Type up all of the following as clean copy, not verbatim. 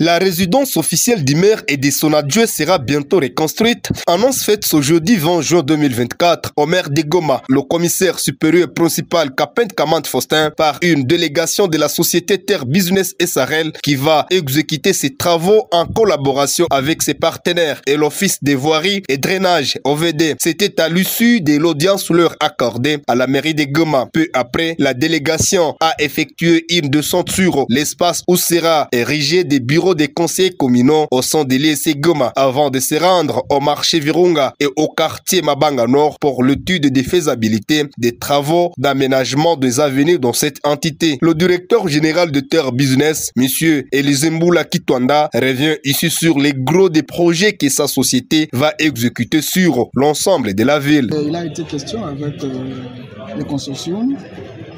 La résidence officielle du maire et de son adjoint sera bientôt reconstruite. Annonce faite ce jeudi 20 juin 2024 au maire de Goma, le commissaire supérieur principal Kapent Kamant Faustin, par une délégation de la société Terre Business SRL qui va exécuter ses travaux en collaboration avec ses partenaires et l'office des voiries et drainage OVD. C'était à l'issue de l'audience leur accordée à la mairie de Goma. Peu après, la délégation a effectué une descente sur l'espace où sera érigé des bureaux des conseils communaux au sein de l'ESC Goma avant de se rendre au marché Virunga et au quartier Mabanga Nord pour l'étude de faisabilité des travaux d'aménagement des avenues dans cette entité. Le directeur général de Terre Business, M. Elizemboula Kitwanda, revient ici sur les gros des projets que sa société va exécuter sur l'ensemble de la ville. Il a été question avec le consortium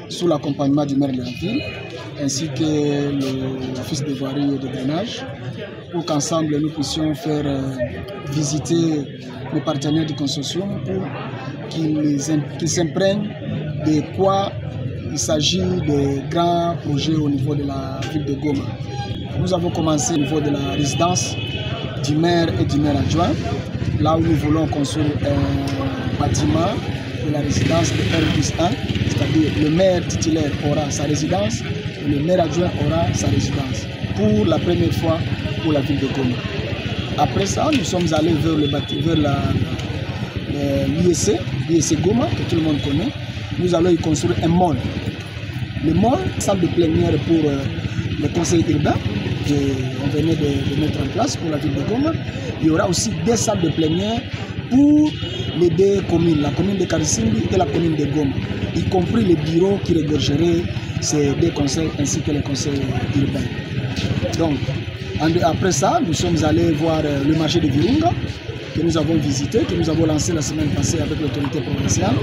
sous l'accompagnement du maire de la ville ainsi que l'office des voiries et de drainage pour qu'ensemble nous puissions faire visiter les partenaires du consortium pour qu'ils s'imprègnent de quoi il s'agit de grands projets au niveau de la ville de Goma. Nous avons commencé au niveau de la résidence du maire et du maire adjoint, là où nous voulons construire un bâtiment de la résidence de R+1, c'est-à-dire le maire titulaire aura sa résidence et le maire adjoint aura sa résidence pour la première fois pour la ville de Goma. Après ça, nous sommes allés vers l'IEC Goma, que tout le monde connaît. Nous allons y construire un mall. Le mall, salle de plénière pour le conseil urbain, qu'on venait de mettre en place pour la ville de Goma. Il y aura aussi des salles de plénière pour les deux communes, la commune de Karisimbi et la commune de Goma, y compris les bureaux qui regorgeraient ces deux conseils ainsi que les conseils urbains. Donc, après ça, nous sommes allés voir le marché de Virunga, que nous avons visité, que nous avons lancé la semaine passée avec l'autorité provinciale.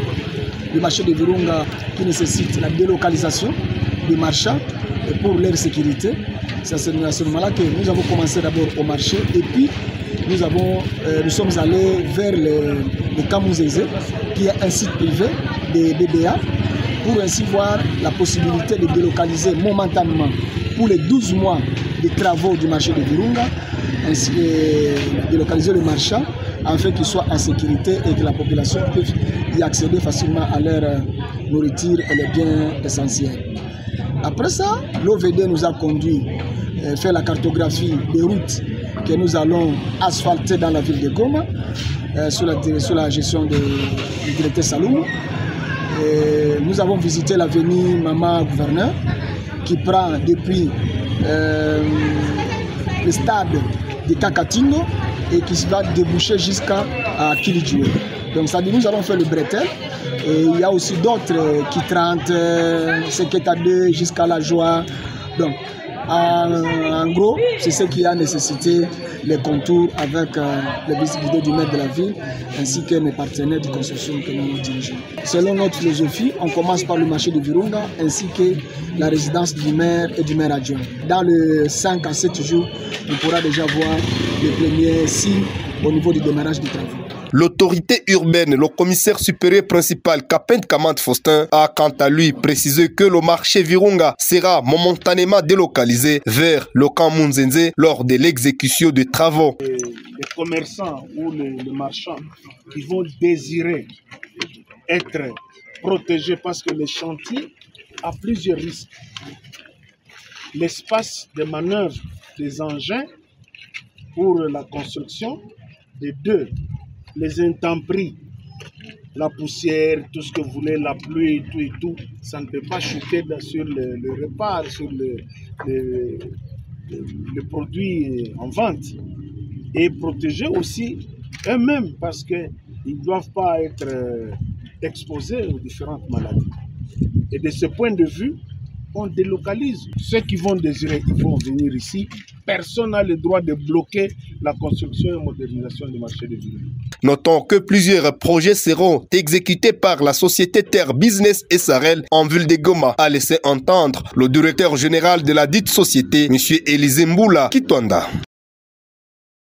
Le marché de Virunga qui nécessite la délocalisation des marchands pour leur sécurité. C'est à ce moment-là que nous avons commencé d'abord au marché et puis nous sommes allés vers le Kamouzézé, qui est un site privé des BBA, pour ainsi voir la possibilité de délocaliser momentanément pour les 12 mois de travaux du marché de Virunga, ainsi que délocaliser le marchand afin qu'il soit en sécurité et que la population puisse y accéder facilement à leur nourriture et les biens essentiels. Après ça, l'OVD nous a conduit faire la cartographie des routes que nous allons asphalter dans la ville de Goma sous la gestion du directeur Saloum. Nous avons visité l'avenue Mama Gouverneur qui prend depuis le stade de Kakatingo et qui va déboucher jusqu'à Kilidjoué. Donc ça dit nous allons faire le Bretel. Et il y a aussi d'autres qui 30, Seketa 2 jusqu'à la Joie. Donc en gros, c'est ce qui a nécessité les contours avec les visites guidées du maire de la ville ainsi que mes partenaires du consortium que nous dirigeons. Selon notre philosophie, on commence par le marché de Virunga ainsi que la résidence du maire et du maire adjoint. Dans les 5 à 7 jours, on pourra déjà voir les premiers signes au niveau du démarrage des travaux. L'autorité urbaine, le commissaire supérieur principal Kapent Kamant Faustin, a quant à lui précisé que le marché Virunga sera momentanément délocalisé vers le camp Munzenze lors de l'exécution des travaux. Les commerçants ou les marchands qui vont désirer être protégés parce que le chantier a plusieurs risques. L'espace de manœuvre des engins pour la construction, des deux, les intempéries, la poussière, tout ce que vous voulez, la pluie et tout, ça ne peut pas chuter sur le repas, sur le produit en vente. Et protéger aussi eux-mêmes parce qu'ils ne doivent pas être exposés aux différentes maladies. Et de ce point de vue, on délocalise. Ceux qui vont désirer, ils vont venir ici. Personne n'a le droit de bloquer la construction et modernisation du marché de Virunga. Notons que plusieurs projets seront exécutés par la société Terre Business SRL en ville de Goma, a laissé entendre le directeur général de la dite société, M. Elizemboula Kitwanda.